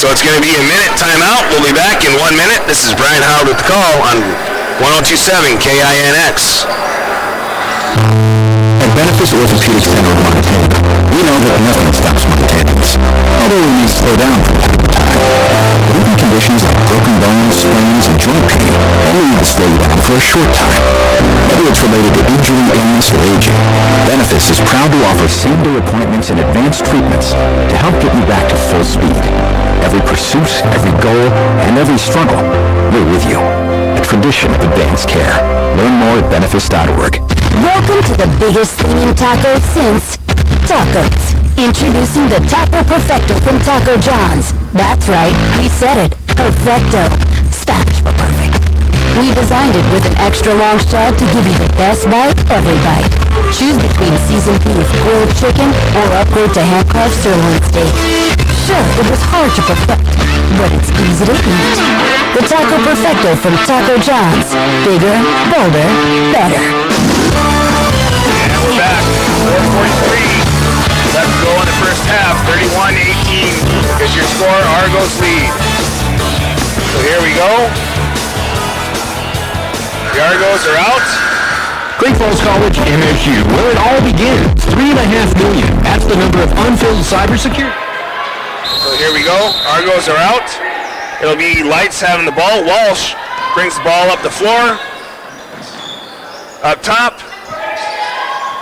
So it's going to be a minute timeout. We'll be back in 1 minute. This is Brian Howard with the call on 102.7 KINX. At Benefis Orthopedic Center of Montana, we know that nothing stops Montanans, although we may slow down from time to time. But even conditions like broken bones, sprains, and joint pain only need to slow you down for a short time. Whether it's related to injury, illness, or aging, Benefis is proud to offer same-day appointments and advanced treatments to help get you back to full speed. Every pursuit, every goal, and every struggle, we're with you. A tradition of advanced care. Learn more at benefis.org. Welcome to the biggest thing in tacos since tacos. Introducing the Taco Perfecto from Taco John's. That's right, we said it. Perfecto. Spanish for perfect. We designed it with an extra long shot to give you the best bite every bite. Choose between seasoned beef, grilled chicken, or upgrade to handcraft sirloin steak. Sure, it was hard to perfect, but it's easy to eat. The Taco Perfecto from Taco John's. Bigger, bolder, better. And we're back. 4:43 left to go in the first half. 31-18 is your score. Argos lead. So here we go. The Argos are out. Great Falls College, MSU, where it all begins. $3.5 million. That's the number of unfilled cybersecurity. So here we go. Argos are out. It'll be Lights having the ball. Walsh brings the ball up the floor. Up top.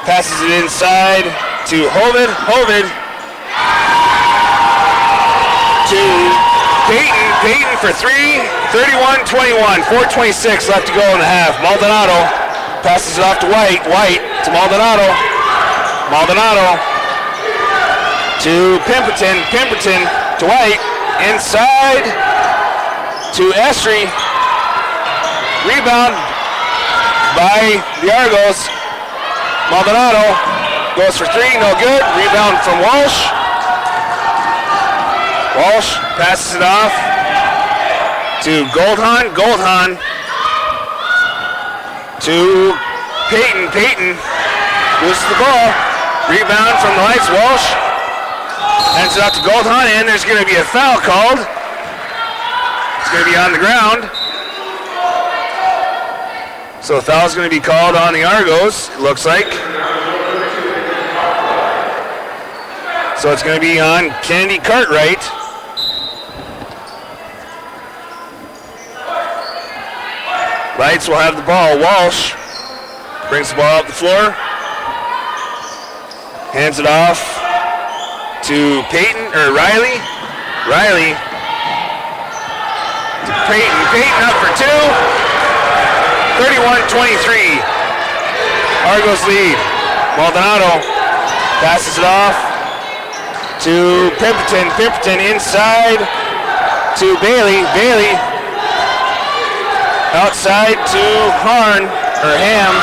Passes it inside to Hovid. Hovid to Peyton. Peyton for three. 31-21. 4:26 left to go in the half. Maldonado passes it off to White. White to Maldonado. Maldonado to Pemberton. Pemberton to White. Inside to Estrie. Rebound by the Argos. Maldonado goes for three, no good. Rebound from Walsh. Walsh passes it off to Goldhahn. Goldhahn to Peyton. Peyton loses the ball. Rebound from the Lights. Walsh hands it out to Goldhahn, and there's going to be a foul called. It's going to be on the ground. So a foul is going to be called on the Argos, it looks like. So it's going to be on Kennedy Cartwright. Lights will have the ball. Walsh brings the ball up the floor. Hands it off to Peyton, or Riley. Riley to Peyton. Peyton up for two. 31-23. Argos lead. Maldonado passes it off to Pemberton. Pemberton inside to Bailey. Bailey outside to Harn, or Ham.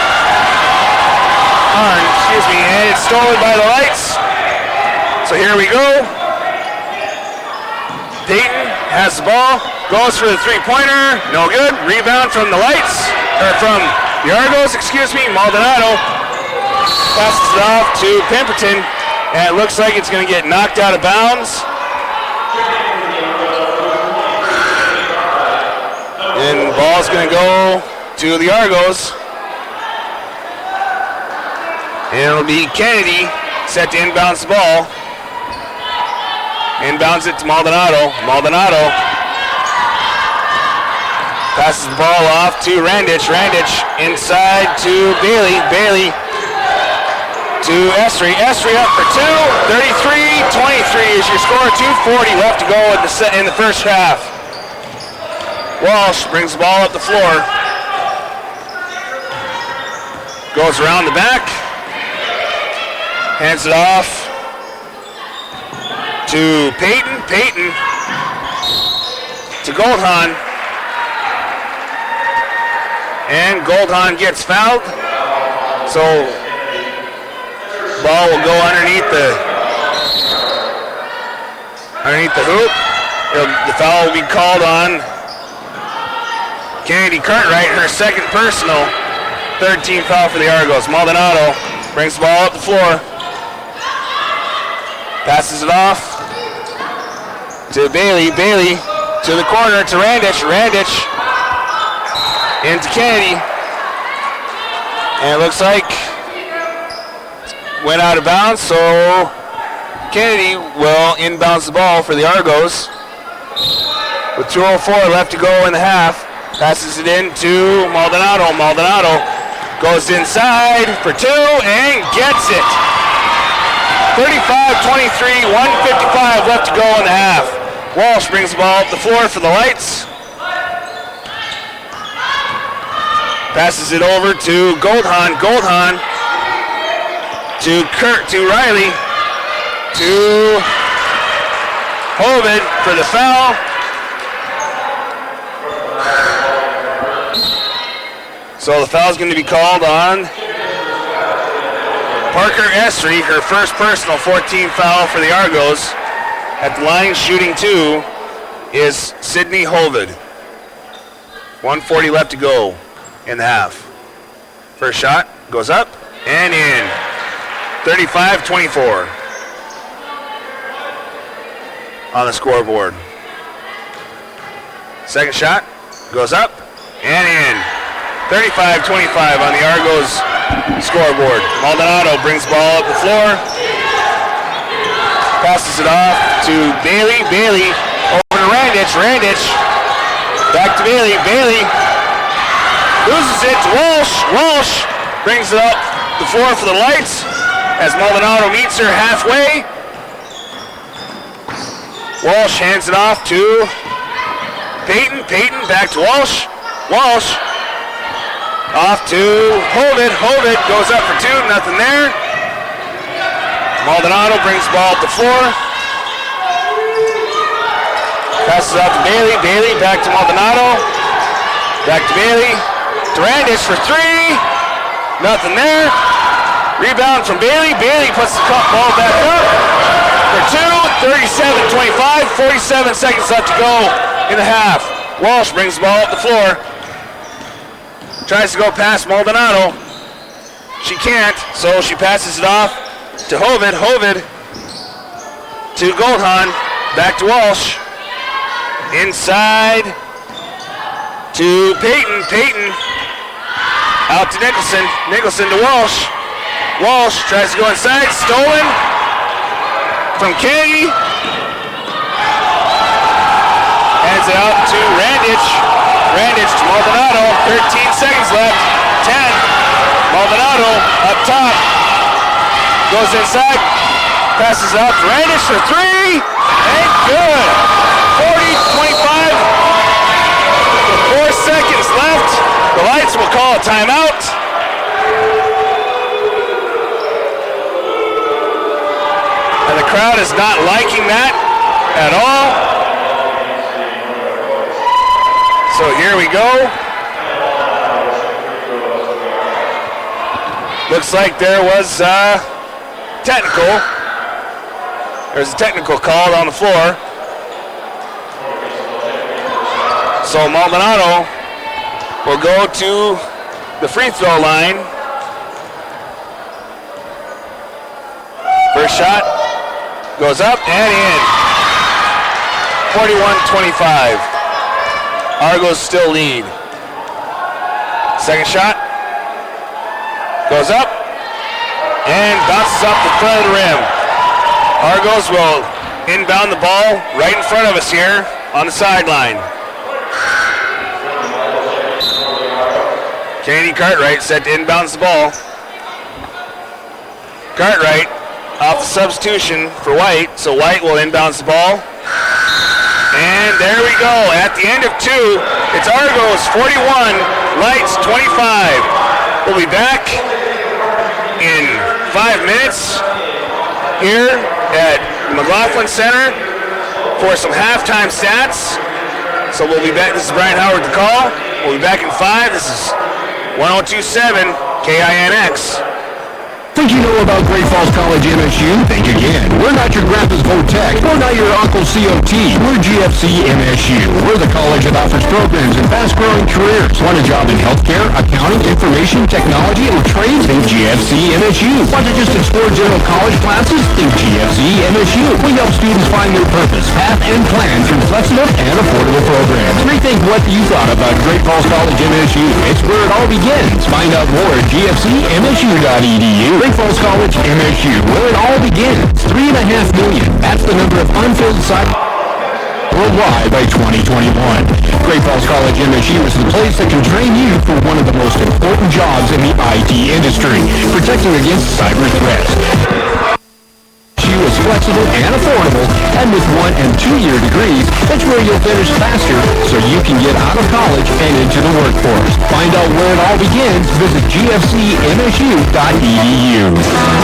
Harn, excuse me, and it's stolen by the Lights. So here we go. Peyton has the ball, goes for the three-pointer, no good. Rebound from the Lights, or from the Argos, excuse me. Maldonado passes it off to Pemberton, and it looks like it's going to get knocked out of bounds. And the ball's going to go to the Argos. And it'll be Kennedy set to inbounds the ball. Inbounds it to Maldonado. Maldonado passes the ball off to Randich. Randich inside to Bailey. Bailey to Estrie. Estrie up for two. 33-23 is your score. 2:40 left to go in the first half. Walsh brings the ball up the floor. Goes around the back. Hands it off to Peyton. Peyton to Goldhahn. And Goldhahn gets fouled. So ball will go underneath the hoop. The foul will be called on Kennedy Cartwright, her second personal. Third team foul for the Argos. Maldonado brings the ball up the floor. Passes it off to Bailey. Bailey to the corner to Randich. Randich into Kennedy. And it looks like went out of bounds, so Kennedy will inbounds the ball for the Argos. With 2:04 left to go in the half. Passes it in to Maldonado. Maldonado goes inside for two and gets it. 35-23, 1:55 left to go in the half. Walsh brings the ball up the floor for the Lights. Passes it over to Goldhahn. Goldhahn to Kurt, to Riley, to Hovid for the foul. So the foul is going to be called on Parker Esri, her first personal 14 foul for the Argos. At the line shooting two is Sydney Hovid. 1:40 left to go in the half. First shot goes up and in. 35-24 on the scoreboard. Second shot goes up and in. 35-25 on the Argos scoreboard. Maldonado brings the ball up the floor. Passes it off to Bailey. Bailey over to Randich. Randich back to Bailey. Bailey loses it to Walsh. Walsh brings it up the floor for the Lights as Maldonado meets her halfway. Walsh hands it off to Peyton. Peyton back to Walsh. Walsh off to Hovid. Hovid goes up for two, nothing there. Maldonado brings the ball up the floor. Passes out to Bailey. Bailey back to Maldonado. Back to Bailey. Durandis for three. Nothing there. Rebound from Bailey. Bailey puts the ball back up for two. 37-25. 47 seconds left to go in the half. Walsh brings the ball up the floor. Tries to go past Maldonado. She can't, so she passes it off to Hovid. Hovid to Goldhahn. Back to Walsh. Inside to Peyton. Peyton out to Nicholson. Nicholson to Walsh. Walsh tries to go inside. Stolen from Kennedy. Hands it out to Randich. Randich to Maldonado. 13 seconds left. 10. Maldonado up top. Goes inside. Passes out to Randich for three. And good. 40-25. 4 seconds left. The Lights will call a timeout. And the crowd is not liking that at all. So here we go. Looks like there was technical. There's a technical called on the floor. So Maldonado will go to the free throw line. First shot goes up and in. 41-25. Argos still lead. Second shot goes up and bounces off the front of the rim. Argos will inbound the ball right in front of us here on the sideline. Kennedy Cartwright set to inbounds the ball. Cartwright off the substitution for White, so White will inbounds the ball. And there we go. At the end of two, it's Argos 41, Lights 25. We'll be back in 5 minutes here at McLaughlin Center for some halftime stats. So we'll be back. This is Brian Howard the call. We'll be back in 5. This is 102.7 KINX. Think you know about Great Falls College MSU? Think again. We're not your grandpa's Votech. We're not your uncle's COT. We're GFC MSU. We're the college that offers programs and fast-growing careers. Want a job in healthcare, accounting, information, technology, or trades? Think GFC MSU. Want to just explore general college classes? Think GFC MSU. We help students find their purpose, path, and plan through flexible and affordable programs. Rethink what you thought about Great Falls College MSU. It's where it all begins. Find out more at gfcmsu.edu. Great Falls College MSU, where it all begins. 3.5 million. That's the number of unfilled sites worldwide by 2021. Great Falls College MSU is the place that can train you for one of the most important jobs in the IT industry, protecting against cyber threats. Is flexible and affordable, and with 1- and 2-year degrees, that's where you'll finish faster so you can get out of college and into the workforce. Find out where it all begins. Visit gfcmsu.edu.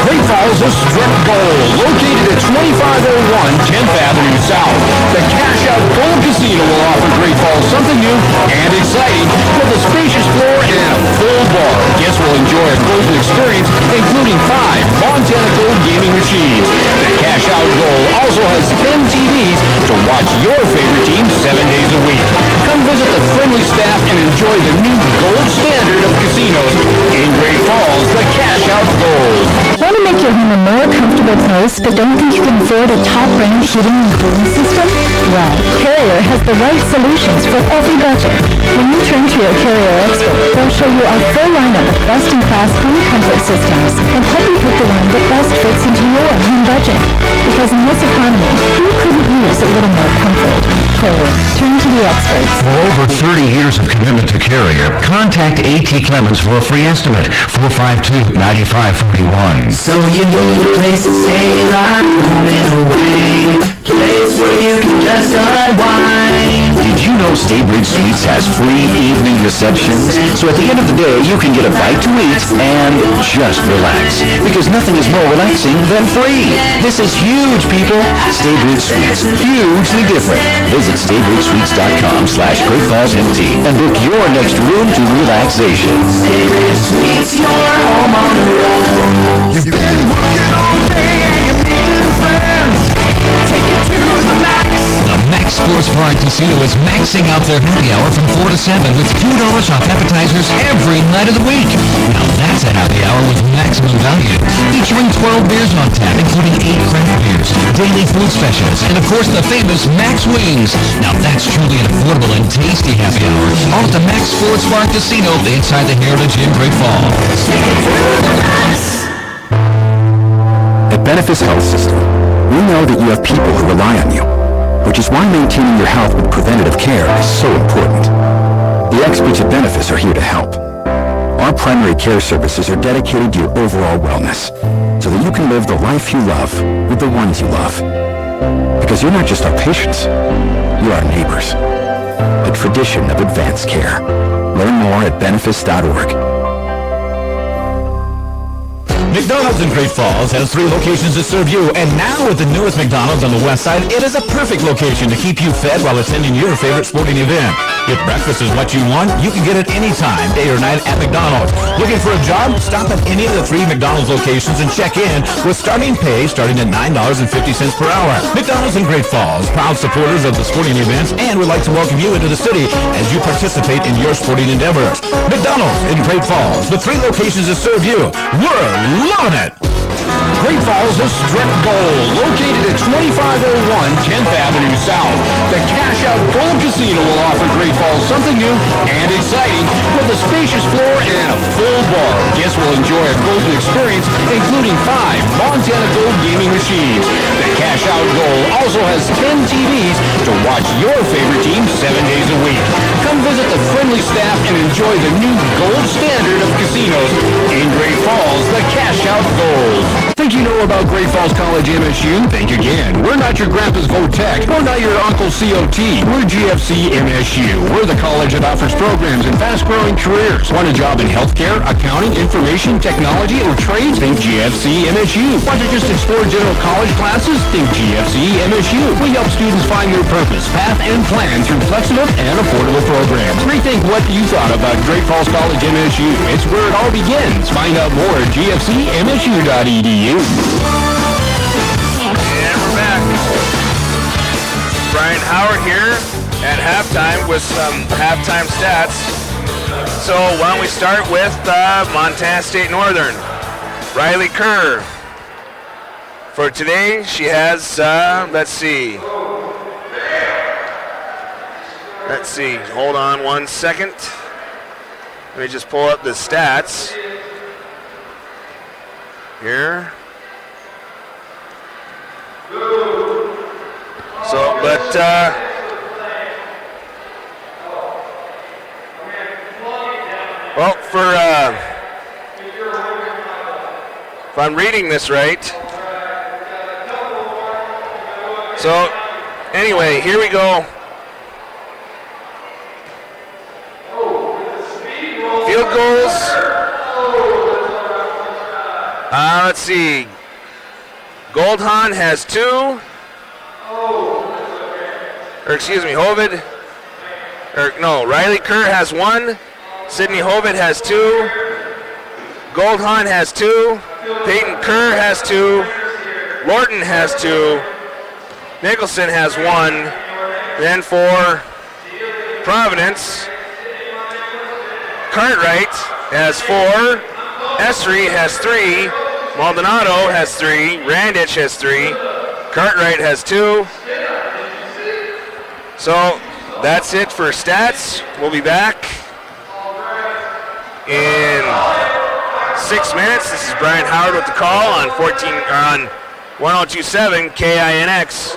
Great Falls is Strip Bowl, located at 2501 10th Avenue South. The Cash Out Gold Casino will offer Great Falls something new and exciting with a spacious floor and a full bar. Guests will enjoy a golden experience, including 5 Montana Gold gaming machines. The Cash Out Goal also has 10 TVs to watch your favorite team 7 days a week. Come visit the friendly staff and enjoy the new gold standard of casinos in Great Falls, the Cash Out Goal. Want to make your home a more comfortable place, but don't think you can afford a top-brand heating and cooling system? Well, Carrier has the right solutions for every budget. When you turn to your Carrier expert, they'll show you our full lineup of best-in-class home comfort systems and help you pick the one that best fits into your home budget. Because in this economy, who couldn't use a little more comfort? Carrier, turn to the experts. For over 30 years of commitment to Carrier, contact A.T. Clemens for a free estimate, 452-9541. So you need a place to stay like moving away, place where you can just unwind. Did you know Staybridge Suites has free evening receptions? So at the end of the day, you can get a bite to eat and just relax. Because nothing is more relaxing than free. This is huge, people. Staybridge Suites. Hugely different. Visit StaybridgeSuites.com/GreatFallsMT and book your next room to relaxation. Staybridge Suites, your home on the road. You've been working all day and you need new friends. Take it to the max. The Max Sports Bar and Casino is maxing out their happy hour from 4 to 7 with $2 off appetizers every night of the week. Now that's a happy hour with maximum value. Featuring 12 beers on tap, including 8 craft beers, daily food specials, and of course the famous Max Wings. Now that's truly an affordable and tasty happy hour. All at the Max Sports Bar and Casino inside the Heritage in Great Falls. At Benefis Health System, we know that you have people who rely on you, which is why maintaining your health with preventative care is so important. The experts at Benefis are here to help. Our primary care services are dedicated to your overall wellness, so that you can live the life you love with the ones you love. Because you're not just our patients, you're our neighbors. A tradition of advanced care. Learn more at benefis.org. McDonald's in Great Falls has 3 locations to serve you, and now with the newest McDonald's on the west side, it is a perfect location to keep you fed while attending your favorite sporting event. If breakfast is what you want, you can get it anytime, day or night at McDonald's. Looking for a job? Stop at any of the 3 McDonald's locations and check in with starting pay starting at $9.50 per hour. McDonald's in Great Falls, proud supporters of the sporting events, and would like to welcome you into the city as you participate in your sporting endeavors. McDonald's in Great Falls, the 3 locations to serve you. We're loving it! Great Falls is Strip Gold, located at 2501 10th Avenue South. The Cash Out Gold Casino will offer Great Falls something new and exciting with a spacious floor and a full bar. Guests will enjoy a golden experience, including 5 Montana Gold gaming machines. The Cash Out Gold also has 10 TVs to watch your favorite team 7 days a week. Come visit the friendly staff and enjoy the new gold standard of casinos in Great Falls, the Cash Out Gold. Think you know know about Great Falls College MSU? Think again. We're not your grandpa's Votech. We're not your uncle's COT. We're GFC MSU. We're the college that offers programs in fast-growing careers. Want a job in healthcare, accounting, information, technology, or trades? Think GFC MSU. Want to just explore general college classes? Think GFC MSU. We help students find their purpose, path, and plan through flexible and affordable programs. Rethink what you thought about Great Falls College MSU. It's where it all begins. Find out more at gfcmsu.edu. And we're back. Brian Howard here at halftime with some halftime stats. So why don't we start with Montana State Northern. Riley Kerr. For today, she has, let's see, hold on 1 second. Let me just pull up the stats here. So, but, well, if I'm reading this right, so anyway, here we go. Field goals. Let's see. Goldhahn has 2. Riley Kerr has 1. Sydney Hovitt has 2. Goldhahn has 2. Peyton Kerr has 2. Lorton has 2. Nicholson has 1. Then for Providence, Cartwright has 4. Esri has 3. Maldonado has 3. Randich has 3. Cartwright has 2. So that's it for stats. We'll be back in 6 minutes. This is Brian Howard with the call on 1027 KINX.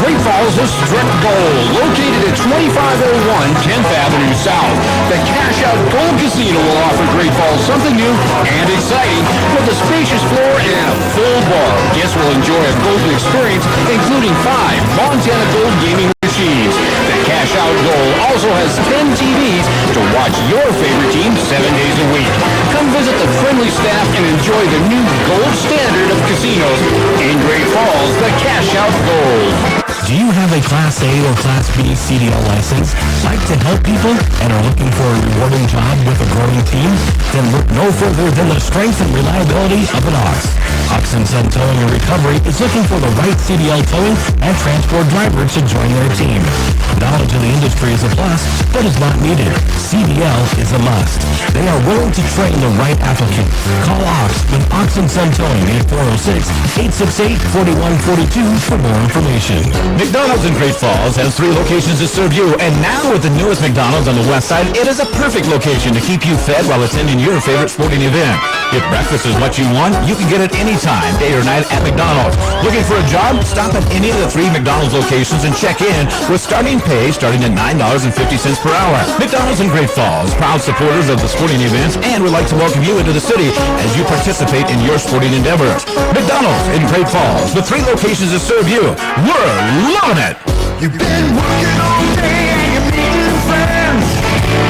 Great Falls is Strip Gold, located at 2501 10th Avenue South. The Cash Out Gold Casino will offer Great Falls something new and exciting with a spacious floor and a full bar. Guests will enjoy a golden experience, including 5 Montana Gold gaming machines. The Cash Out Gold also has 10 TVs to watch your favorite team 7 days a week. Come visit the friendly staff and enjoy the new gold standard of casinos in Great Falls, the Cash Out Gold. Do you have a Class A or Class B CDL license, like to help people, and are looking for a rewarding job with a growing team? Then look no further than the strength and reliability of an Ox. Ox & Son Towing and Recovery is looking for the right CDL towing and transport driver to join their team. Knowledge of the industry is a plus, but is not needed. CDL is a must. They are willing to train the right applicant. Call Ox with Ox & Son Towing at 406-868-4142 for more information. McDonald's in Great Falls has 3 locations to serve you, and now with the newest McDonald's on the west side, it is a perfect location to keep you fed while attending your favorite sporting event. If breakfast is what you want, you can get it anytime, day or night at McDonald's. Looking for a job? Stop at any of the 3 McDonald's locations and check in with starting pay starting at $9.50 per hour. McDonald's in Great Falls, proud supporters of the sporting events, and would like to welcome you into the city as you participate in your sporting endeavors. McDonald's in Great Falls, with 3 locations to serve you. We're loving it! You've been working all day and you're meeting friends.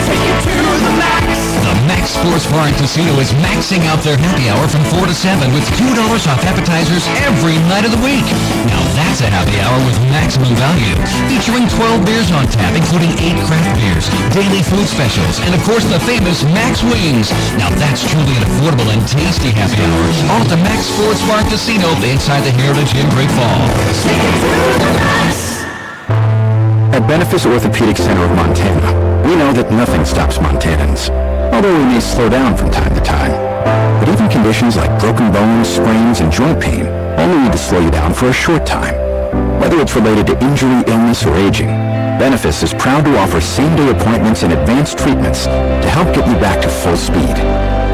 Take it to the max. The Max Sports Bar and Casino is maxing out their happy hour from 4 to 7 with $2 off appetizers every night of the week. Now that's a happy hour with maximum value, featuring 12 beers on tap, including 8 craft beers, daily food specials, and of course the famous Max Wings. Now that's truly an affordable and tasty happy hour. All at the Max Sports Bar and Casino inside the Heritage in Great Falls. Take it to the max. At Benefice Orthopedic Center of Montana, we know that nothing stops Montanans, although we may slow down from time to time. But even conditions like broken bones, sprains, and joint pain only need to slow you down for a short time. Whether it's related to injury, illness, or aging, Benefice is proud to offer same-day appointments and advanced treatments to help get you back to full speed.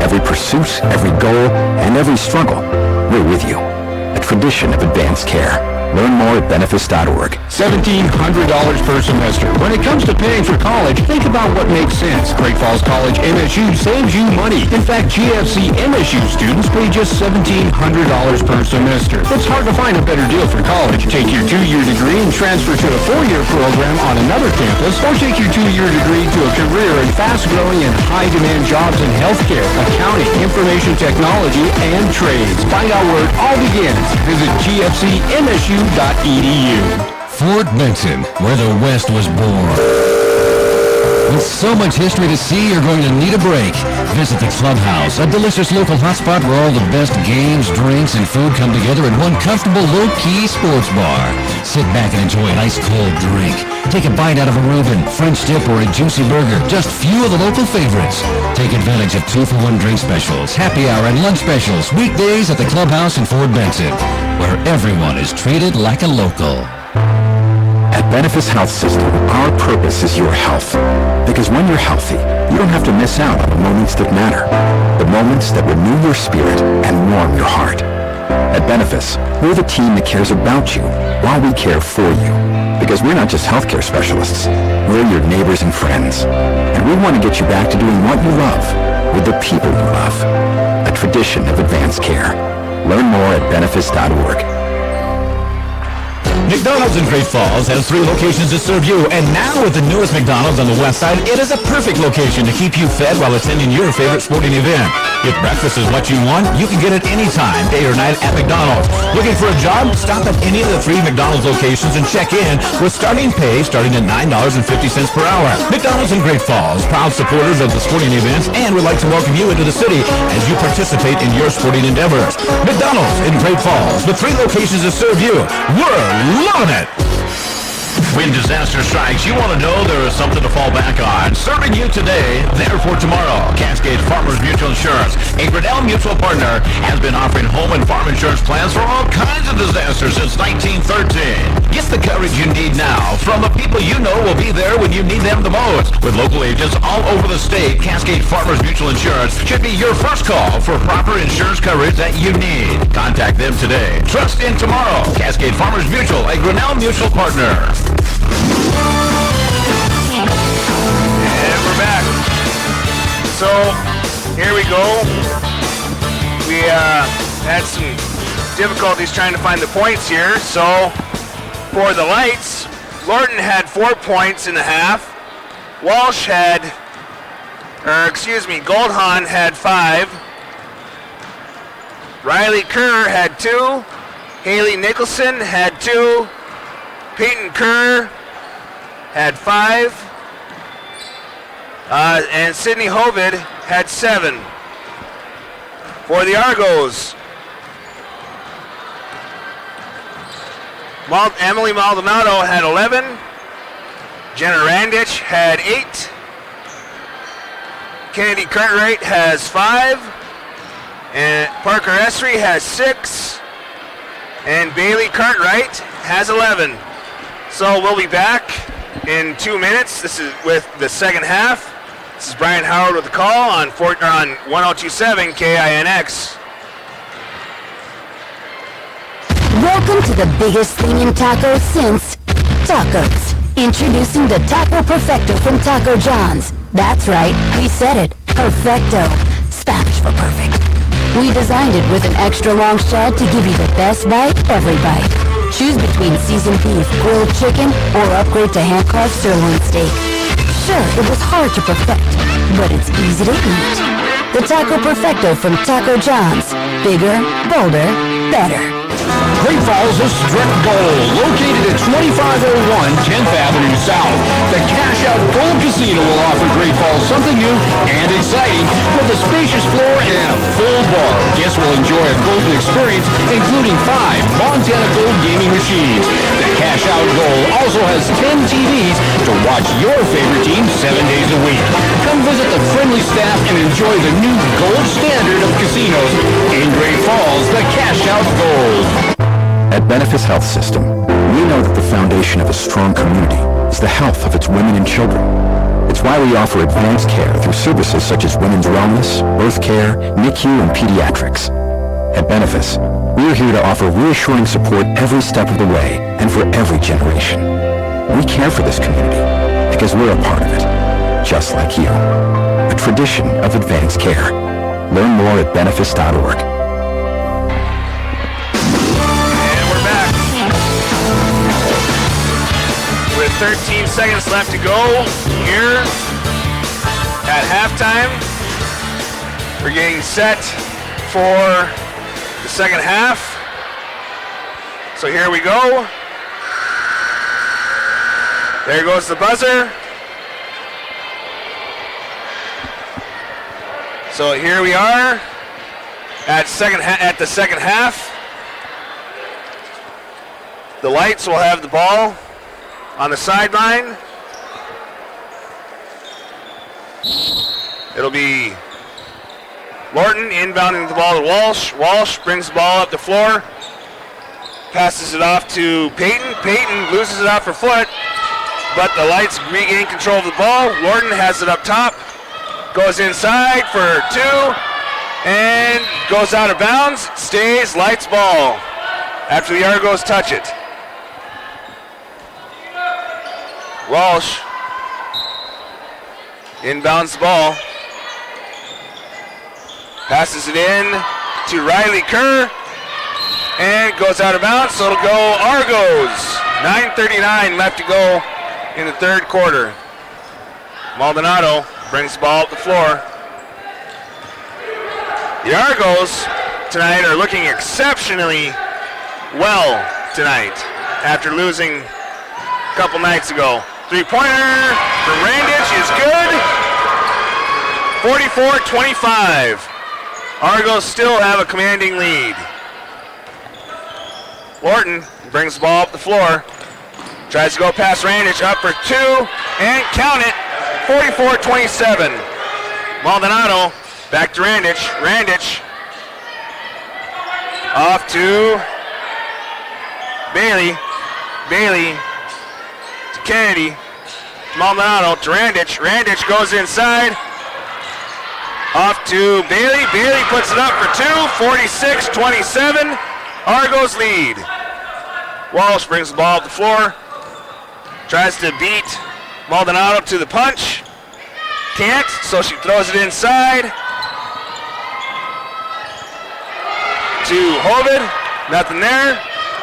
Every pursuit, every goal, and every struggle, we're with you. A tradition of advanced care. Learn more at benefice.org. $1,700 per semester. When it comes to paying for college, think about what makes sense. Great Falls College MSU saves you money. In fact, GFC MSU students pay just $1,700 per semester. It's hard to find a better deal for college. Take your 2-year degree and transfer to a 4-year program on another campus, or take your 2-year degree to a career in fast-growing and high-demand jobs in healthcare, accounting, information technology, and trades. Find out where it all begins. Visit gfcmsu.edu. Fort Benson, where the West was born. With so much history to see, you're going to need a break. Visit the Clubhouse, a delicious local hotspot where all the best games, drinks, and food come together in one comfortable, low-key sports bar. Sit back and enjoy an ice-cold drink. Take a bite out of a Reuben, French dip, or a juicy burger. Just few of the local favorites. Take advantage of 2-for-1 drink specials, happy hour, and lunch specials. Weekdays at the Clubhouse in Fort Benson, where everyone is treated like a local. At Benefice Health System, our purpose is your health. Because when you're healthy, you don't have to miss out on the moments that matter. The moments that renew your spirit and warm your heart. At Benefice, we're the team that cares about you while we care for you. Because we're not just healthcare specialists. We're your neighbors and friends. And we want to get you back to doing what you love with the people you love. A tradition of advanced care. Learn more at benefice.org. McDonald's in Great Falls has 3 locations to serve you, and now with the newest McDonald's on the west side, it is a perfect location to keep you fed while attending your favorite sporting event. If breakfast is what you want, you can get it anytime, day or night at McDonald's. Looking for a job? Stop at any of the 3 McDonald's locations and check in with starting pay starting at $9.50 per hour. McDonald's in Great Falls, proud supporters of the sporting events, and would like to welcome you into the city as you participate in your sporting endeavors. McDonald's in Great Falls, the 3 locations to serve you. We're loving it! When disaster strikes, you want to know there is something to fall back on. Serving you today, therefore tomorrow. Cascade Farmers Mutual Insurance, a Grinnell Mutual partner, has been offering home and farm insurance plans for all kinds of disasters since 1913. Get the coverage you need now from the people you know will be there when you need them the most. With local agents all over the state, Cascade Farmers Mutual Insurance should be your first call for proper insurance coverage that you need. Contact them today. Trust in tomorrow. Cascade Farmers Mutual, a Grinnell Mutual partner. And we're back. So, here we go. We had some difficulties trying to find the points here. So, for the Lights, Lorton had 4 points in the half. Walsh had, Goldhahn had 5. Riley Kerr had 2. Haley Nicholson had 2. Peyton Kerr had 5. And Sydney Hovid had 7. For the Argos, Emily Maldonado had 11. Jenna Randich had 8. Kennedy Cartwright has 5. And Parker Esri has 6. And Bailey Cartwright has 11. So we'll be back in 2 minutes. This is with the second half. This is Brian Howard with the call on 1027 KINX. Welcome to the biggest thing in tacos since tacos. Introducing the Taco Perfecto from Taco John's. That's right, we said it. Perfecto. Spanish for perfect. We designed it with an extra long shed to give you the best bite every bite. Choose between seasoned beef, grilled chicken, or upgrade to hand-carved sirloin steak. Sure, it was hard to perfect, but it's easy to eat. The Taco Perfecto from Taco John's. Bigger, bolder, better. Great Falls Strip Bowl, located at 2501 10th Avenue South. The Cash Out Gold Casino will offer Great Falls something new and exciting with a spacious floor and a full bar. Guests will enjoy a golden experience, including 5 Montana Gold gaming machines. The Cash Out Gold also has 10 TVs to watch your favorite team 7 days a week. Come visit the friendly staff and enjoy the new gold standard of casinos in Great Falls, the Cash Out Gold. At Benefice Health System, we know that the foundation of a strong community is the health of its women and children. It's why we offer advanced care through services such as women's wellness, birth care, NICU, and pediatrics. At Benefice, we're here to offer reassuring support every step of the way and for every generation. We care for this community because we're a part of it, just like you. A tradition of advanced care. Learn more at benefice.org. And we're back. With 13 seconds left to go here at halftime. We're getting set for the second half. So here we go. There goes the buzzer. So here we are at the second half. The Lights will have the ball on the sideline. It'll be Lorton inbounding the ball to Walsh. Walsh brings the ball up the floor. Passes it off to Peyton. Peyton loses it off her foot, but the Lights regain control of the ball. Lorton has it up top. Goes inside for two and goes out of bounds. Stays Lights ball after the Argos touch it. Walsh inbounds the ball. Passes it in to Riley Kerr and goes out of bounds, so it'll go Argos. 9:39 left to go in the third quarter. Maldonado brings the ball up the floor. The Argos tonight are looking exceptionally well tonight after losing a couple nights ago. Three-pointer for Randich is good. 44-25. Argos still have a commanding lead. Lorton brings the ball up the floor. Tries to go past Randich, up for two, and count it, 44-27. Maldonado back to Randich. Randich off to Bailey. Bailey to Kennedy. Maldonado to Randich. Randich goes inside. Off to Bailey. Bailey puts it up for two, 46-27. Argos lead. Walsh brings the ball up the floor. Tries to beat Maldonado to the punch. Can't, so she throws it inside to Hovid. Nothing there.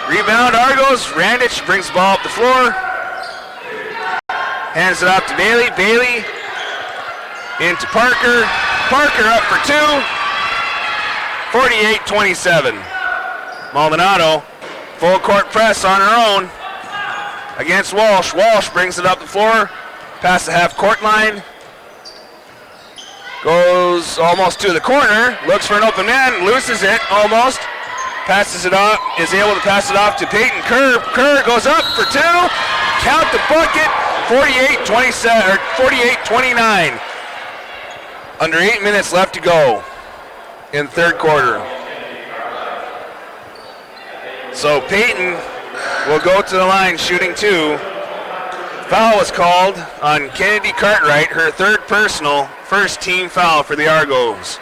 Rebound Argos. Randich brings the ball up the floor. Hands it off to Bailey. Bailey into Parker. Parker up for two. 48-27. Maldonado, full court press on her own against Walsh. Walsh brings it up the floor, past the half court line. Goes almost to the corner, looks for an open man, loses it almost. Passes it off, is able to pass it off to Peyton Kerr. Kerr goes up for two. Count the bucket, 48-27, or 48-29. Under 8 minutes left to go in the third quarter. So Peyton will go to the line shooting two. Foul was called on Kennedy Cartwright, her third personal, first team foul for the Argos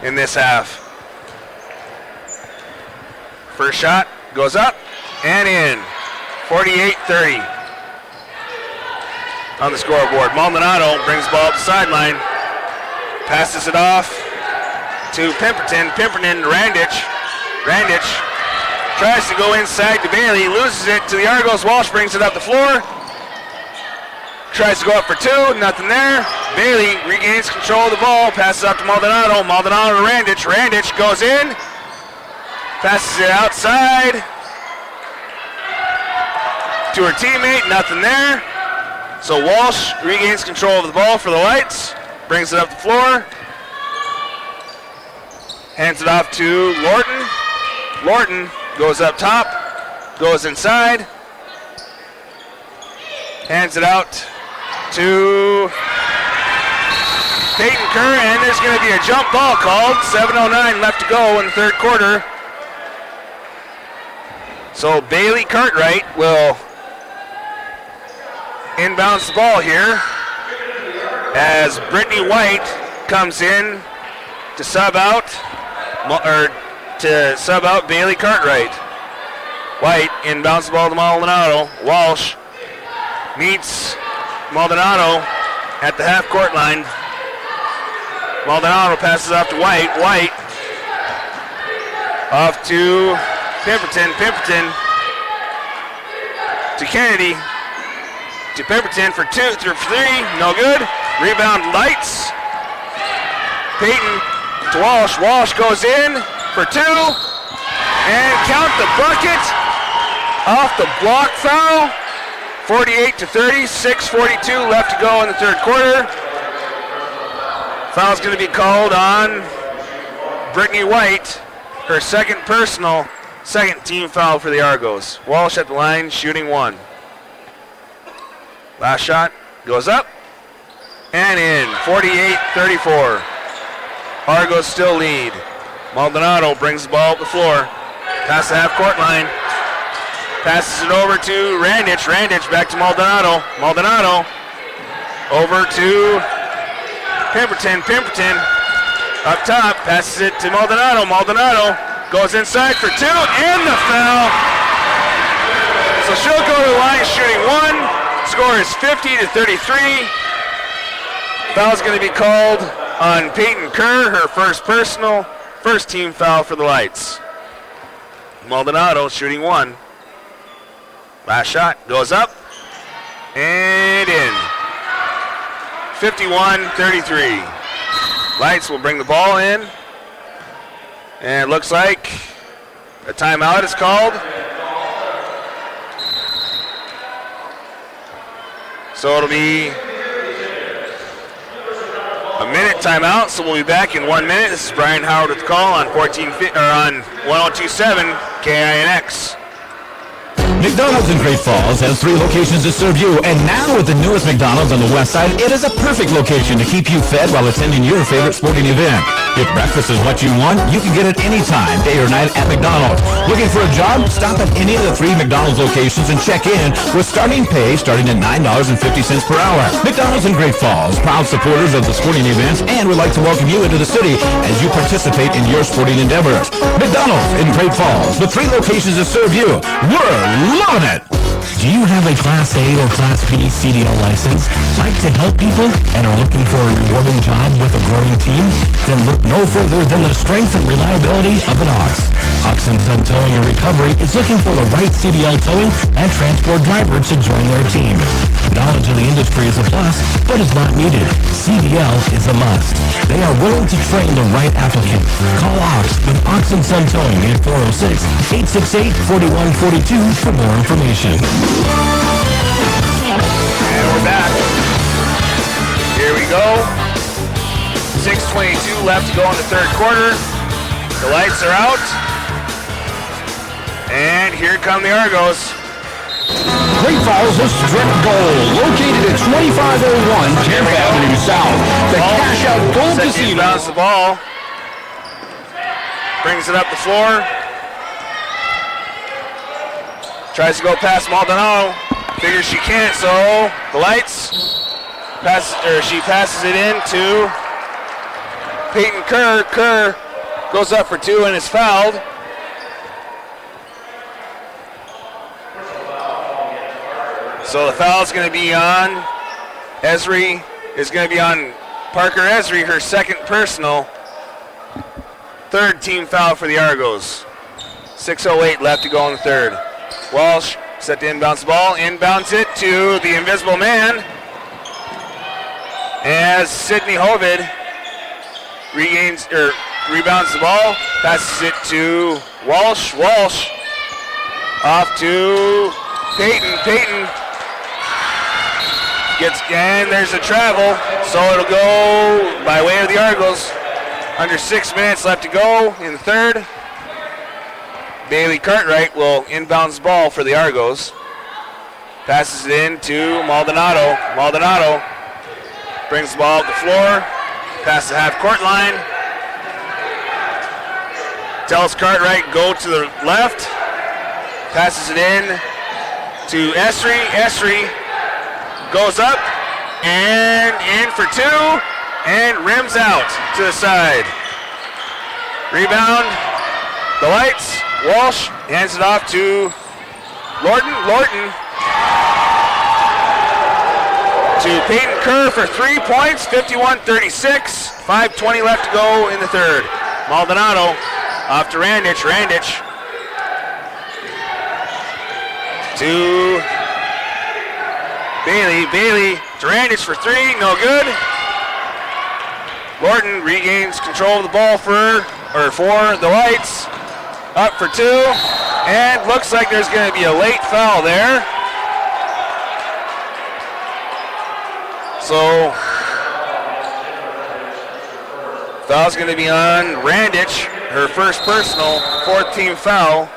in this half. First shot goes up and in. 48-30 on the scoreboard. Maldonado brings the ball up the sideline. Passes it off to Pemberton. Pemberton to Randich. Randich tries to go inside to Bailey. Loses it to the Argos. Walsh brings it up the floor. Tries to go up for two. Nothing there. Bailey regains control of the ball. Passes up to Maldonado. Maldonado to Randich. Randich goes in. Passes it outside to her teammate. Nothing there. So Walsh regains control of the ball for the Lights. Brings it up the floor. Hands it off to Lorton. Lorton goes up top. Goes inside. Hands it out to Peyton Kerr, and there's going to be a jump ball called. 7:09 left to go in the third quarter. So Bailey Cartwright will inbounds the ball here as Brittany White comes in to sub out, or to sub out Bailey Cartwright. White inbounds the ball to Maldonado. Walsh meets Maldonado at the half-court line. Maldonado passes off to White. White off to Pemberton. Pemberton to Kennedy. To Pemberton for 2 through 3. No good. Rebound Lights. Peyton to Walsh. Walsh goes in for 2. And count the bucket. Off the block foul. 48-30. 6:42 left to go in the third quarter. Foul's going to be called on Brittany White. Her second personal, second team foul for the Argos. Walsh at the line, shooting 1. Last shot goes up and in. 48-34. Argos still lead. Maldonado brings the ball up the floor. Past the half-court line. Passes it over to Randich. Randich back to Maldonado. Maldonado over to Pemberton. Pemberton up top. Passes it to Maldonado. Maldonado goes inside for 2 and the foul. So she'll go to the line shooting 1. Score is 50-33. Foul's going to be called on Peyton Kerr, her first personal, first team foul for the Lights. Maldonado shooting 1. Last shot goes up and in. 51-33. Lights will bring the ball in. And it looks like a timeout is called. So it'll be a minute timeout, so we'll be back in 1 minute. This is Brian Howard with the call on 1027 KINX. McDonald's in Great Falls has 3 locations to serve you, and now with the newest McDonald's on the west side, it is a perfect location to keep you fed while attending your favorite sporting event. If breakfast is what you want, you can get it anytime, day or night at McDonald's. Looking for a job? Stop at any of the 3 McDonald's locations and check in with starting pay starting at $9.50 per hour. McDonald's in Great Falls, proud supporters of the sporting events, and would like to welcome you into the city as you participate in your sporting endeavors. McDonald's in Great Falls, the 3 locations to serve you. We're loving it! Do you have a Class A or Class B CDL license, like to help people, and are looking for a rewarding job with a growing team? Then look no further than the strength and reliability of an Ox. Oxen Son Towing and Recovery is looking for the right CDL towing and transport driver to join their team. Knowledge of the industry is a plus, but is not needed. CDL is a must. They are willing to train the right applicant. Call Ox with Oxen Son Towing at 406-868-4142 for more information. And we're back. Here we go. 6:22 left to go in the third quarter. The lights are out. And here come the Argos. Great Falls is strip goal, located at 2501 10th Avenue South. The Cash Out Gold Casino. Bounce the ball. Brings it up the floor. Tries to go past Maldonado. Figures she can't, so the Lights she passes it in to Peyton Kerr. Kerr goes up for 2 and is fouled. So the foul is going to be on Esri. Is going to be on Parker Esri, her second personal. Third team foul for the Argos. 6:08 left to go in the third. Walsh set to inbounds the ball. Inbounds it to the invisible man. As Sydney Hovid rebounds the ball. Passes it to Walsh. Walsh off to Peyton. Peyton and there's a travel, so it'll go by way of the Argos. Under 6 minutes left to go in the third. Bailey Cartwright will inbounds the ball for the Argos. Passes it in to Maldonado. Maldonado brings the ball up the floor, past the half-court line. Tells Cartwright go to the left. Passes it in to Esri. Esri goes up and in for 2 and rims out to the side. Rebound the lights. Walsh hands it off to Lorton. Lorton to Peyton Kerr for 3 points, 51-36. 5:20 left to go in the third. Maldonado off to Randich. Randich to Bailey. Bailey to Randich for 3, no good. Lorton regains control of the ball for the lights. Up for 2, and looks like there's going to be a late foul there. So, foul's going to be on Randich, her first personal, 4th team foul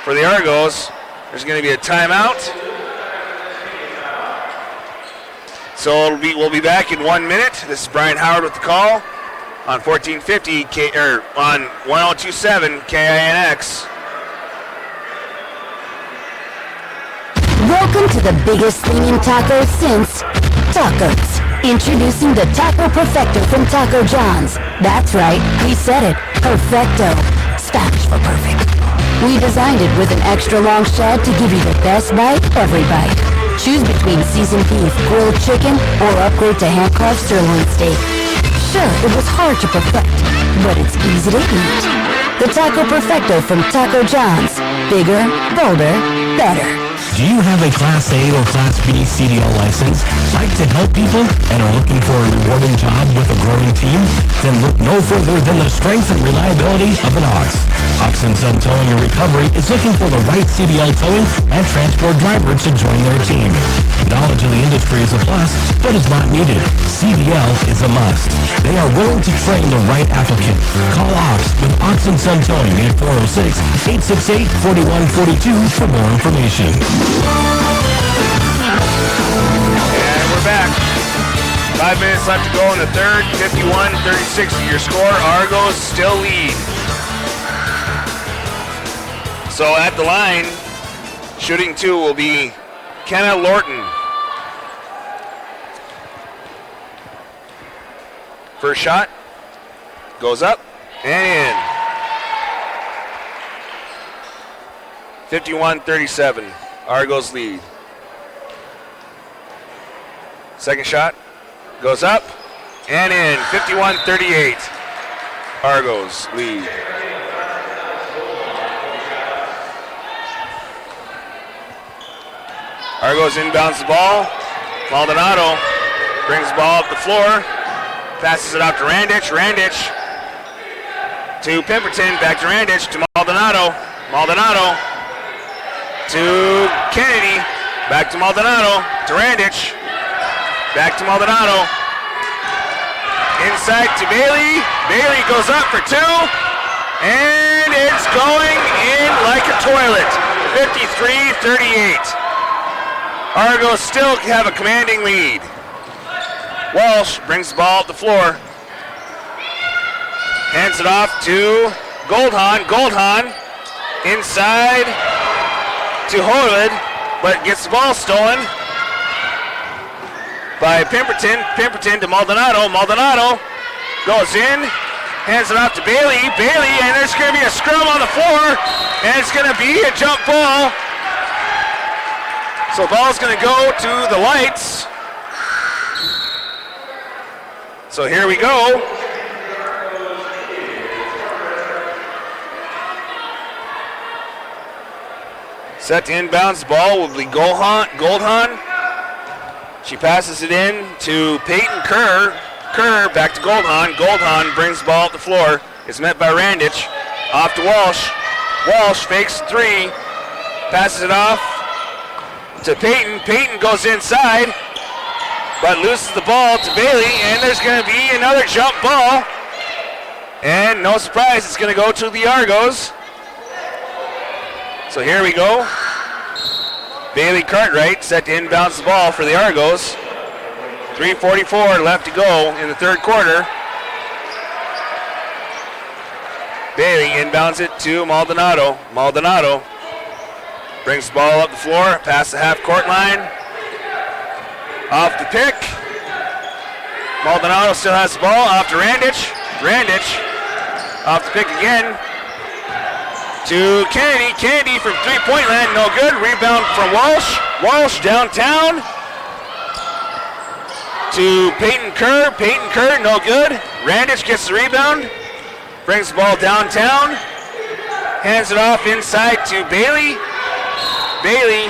for the Argos. There's going to be a timeout. So we'll be back in 1 minute. This is Brian Howard with the call on 1450 on 1027 KINX. Welcome to the biggest thing in tacos since tacos. Introducing the Taco Perfecto from Taco John's. That's right, we said it. Perfecto. Spanish for perfect. We designed it with an extra long shed to give you the best bite every bite. Choose between seasoned beef, grilled chicken, or upgrade to hand-carved sirloin steak. Sure, it was hard to perfect, but it's easy to eat. The Taco Perfecto from Taco John's. Bigger, bolder, better. Do you have a Class A or Class B CDL license, like to help people, and are looking for a rewarding job with a growing team? Then look no further than the strength and reliability of an Ox. Ox & Son Towing and Recovery is looking for the right CDL towing and transport driver to join their team. Knowledge of the industry is a plus, but is not needed. CDL is a must. They are willing to train the right applicant. Call Ox with Ox & Son Towing at 406-868-4142 for more information. And we're back. 5 minutes left to go in the third. 51-36 your score. Argos still lead. So at the line, shooting 2 will be Kenna Lorton. First shot goes up and in. 51-37. Argos lead. Second shot goes up and in. 51-38. Argos lead. Argos inbounds the ball. Maldonado brings the ball up the floor. Passes it out to Randich. Randich to Pemberton. Back to Randich to Maldonado. Maldonado to Kennedy. Back to Maldonado. To Randich. Back to Maldonado. Inside to Bailey. Bailey goes up for 2. And it's going in like a toilet. 53-38. Argos still have a commanding lead. Walsh brings the ball up the floor. Hands it off to Goldhahn. Goldhahn inside to Horlid, but gets the ball stolen by Pemberton. Pemberton to Maldonado. Maldonado goes in, hands it off to Bailey. Bailey, and there's going to be a scrum on the floor, and it's going to be a jump ball. So the ball's going to go to the lights. So here we go. Set to inbounds. The ball will be Goldhahn. She passes it in to Peyton Kerr. Kerr back to Goldhahn. Goldhahn brings the ball up the floor. It's met by Randich. Off to Walsh. Walsh fakes 3. Passes it off to Peyton. Peyton goes inside, but loses the ball to Bailey, and there's going to be another jump ball. And no surprise, it's going to go to the Argos. So here we go. Bailey Cartwright set to inbounds the ball for the Argos. 3:44 left to go in the third quarter. Bailey inbounds it to Maldonado. Maldonado brings the ball up the floor, past the half-court line. Off the pick. Maldonado still has the ball. Off to Randich. Randich off the pick again. to Kennedy. Kennedy from three-point land, no good. Rebound from Walsh. Walsh downtown to Peyton Kerr. Peyton Kerr, no good. Randich gets the rebound. Brings the ball downtown. Hands it off inside to Bailey. Bailey